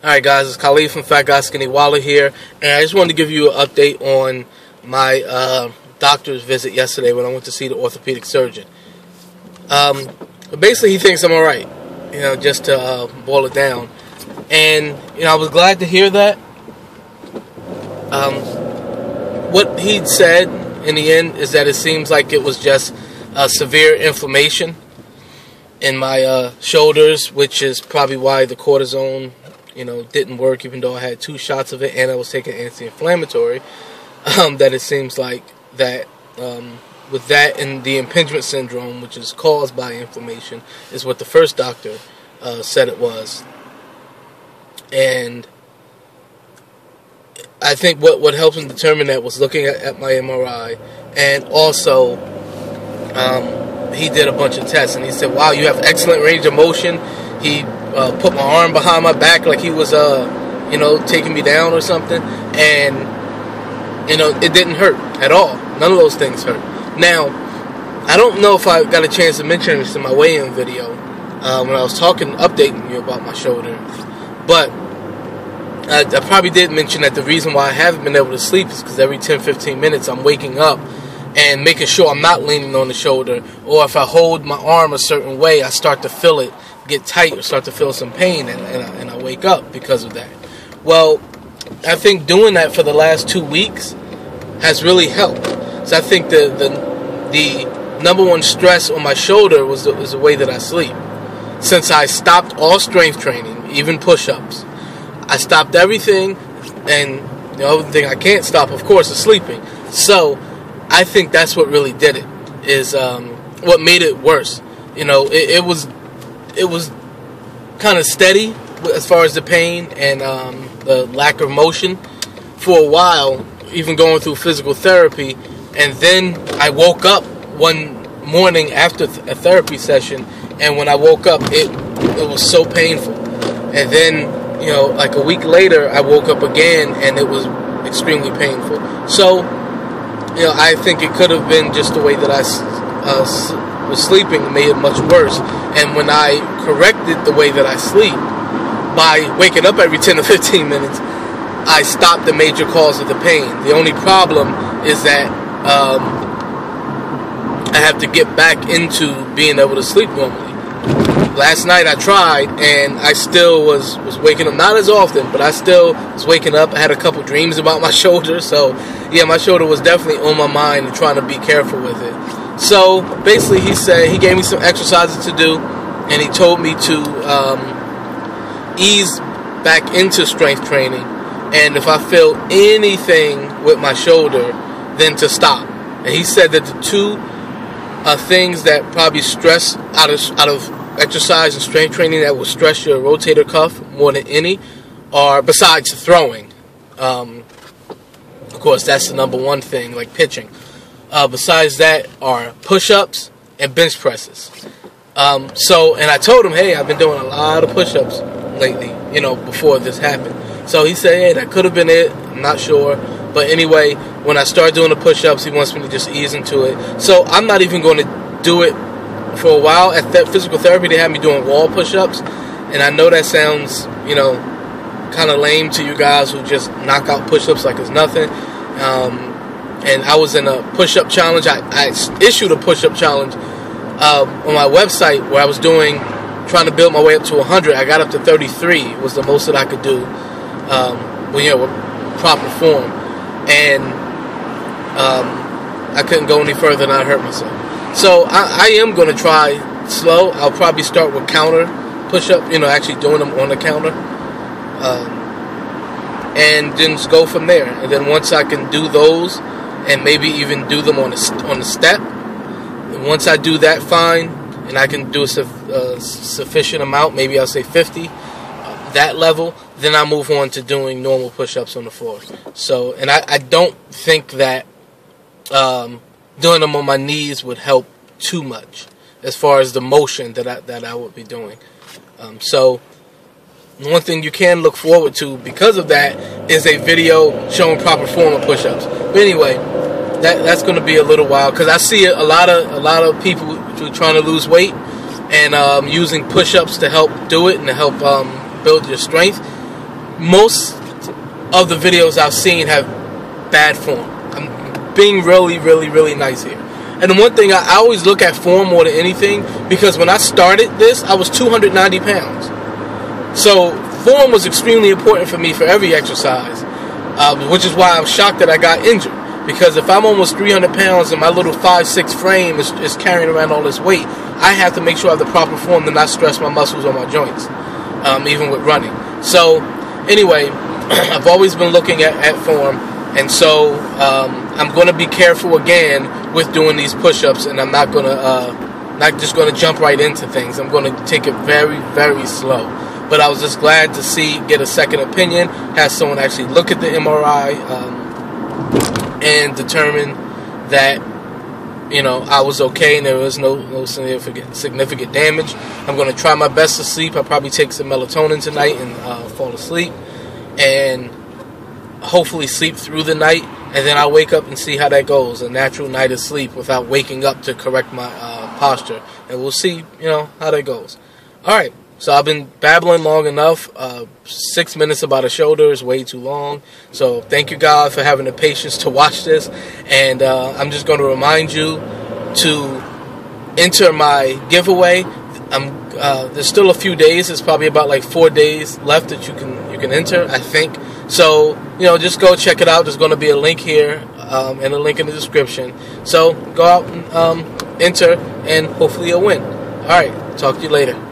Alright guys, it's Khalid from Fat Guy Skinny Wallet here, and I just wanted to give you an update on my doctor's visit yesterday when I went to see the orthopedic surgeon. Basically he thinks I'm alright, just to boil it down. And, I was glad to hear that. What he'd said in the end is that it seems like it was just severe inflammation in my shoulders, which is probably why the cortisone didn't work, even though I had 2 shots of it and I was taking anti-inflammatory. That it seems like that with that and the impingement syndrome, which is caused by inflammation, is what the first doctor said it was. And I think what helps him determine that was looking at my MRI, and also he did a bunch of tests, and he said, wow, you have excellent range of motion. He put my arm behind my back like he was, taking me down or something. And, it didn't hurt at all. None of those things hurt. Now, I don't know if I got a chance to mention this in my weigh-in video when I was updating you about my shoulder. But I probably did mention that the reason why I haven't been able to sleep is because every 10-15 minutes I'm waking up and making sure I'm not leaning on the shoulder, or if I hold my arm a certain way, I start to feel it get tight or start to feel some pain, and I wake up because of that. Well, I think doing that for the last 2 weeks has really helped. So I think the number one stress on my shoulder was the way that I sleep. Since I stopped all strength training, even push-ups, I stopped everything, and the other thing I can't stop, of course, is sleeping. So I think that's what really did it, is what made it worse. It was kind of steady as far as the pain and the lack of motion for a while, even going through physical therapy. And then I woke up one morning after a therapy session, and when I woke up, it was so painful. And then, like a week later, I woke up again, and it was extremely painful. So, I think it could have been just the way that I was sleeping made it much worse. And when I corrected the way that I sleep by waking up every 10 to 15 minutes, I stopped the major cause of the pain. The only problem is that I have to get back into being able to sleep normally. Last night I tried, and I still was waking up, not as often, but I still was waking up. I had a couple dreams about my shoulder, so yeah, my shoulder was definitely on my mind and trying to be careful with it. So basically he gave me some exercises to do, and he told me to ease back into strength training, and if I feel anything with my shoulder, then to stop. And he said that the 2 things that probably stress out of exercise and strength training that will stress your rotator cuff more than any are, besides throwing, of course that's the number one thing, like pitching, besides that are push-ups and bench presses. And I told him, hey, I've been doing a lot of push-ups lately, before this happened. So he said, hey, that could have been it, I'm not sure. But anyway, when I start doing the push-ups, he wants me to just ease into it. So I'm not even going to do it for a while. At physical therapy, they had me doing wall push-ups, and I know that sounds, kind of lame to you guys who just knock out push-ups like it's nothing. And I was in a push-up challenge. I issued a push-up challenge on my website where I was trying to build my way up to 100. I got up to 33 was the most that I could do, with proper form. And I couldn't go any further, and I hurt myself. So I am going to try slow. I'll probably start with counter push-up, actually doing them on the counter, and then just go from there. And then once I can do those, and maybe even do them on the step, and once I do that, fine, and I can do a sufficient amount, maybe I'll say 50, that level, then I move on to doing normal push-ups on the floor. So, and I don't think that doing them on my knees would help too much as far as the motion that I would be doing. So one thing you can look forward to because of that is a video showing proper form of push-ups. But anyway, that's going to be a little while, because I see a lot of people who are trying to lose weight and using push-ups to help do it and to help build your strength. most of the videos I've seen have bad form. I'm being really, really, really nice here. And the one thing, I always look at form more than anything, because when I started this, I was 290 pounds. So form was extremely important for me for every exercise, which is why I'm shocked that I got injured. Because if I'm almost 300 pounds and my little 5'6" frame is carrying around all this weight, I have to make sure I have the proper form to not stress my muscles or my joints, even with running. So anyway, I've always been looking at form, and so I'm going to be careful again with doing these push-ups, and I'm not just going to jump right into things. I'm going to take it very, very slow. But I was just glad to get a second opinion, have someone actually look at the MRI and determine that, I was okay and there was no significant damage. I'm going to try my best to sleep. I'll probably take some melatonin tonight and fall asleep, and hopefully sleep through the night, and then I'll wake up and see how that goes. A natural night of sleep without waking up to correct my posture, and we'll see, how that goes. All right. So I've been babbling long enough. 6 minutes about a shoulder is way too long. So thank you, God, for having the patience to watch this. And I'm just going to remind you to enter my giveaway. There's still a few days. It's probably about like 4 days left that you can enter, I think. So just go check it out. There's going to be a link here and a link in the description. So go out and enter, and hopefully you'll win. All right. Talk to you later.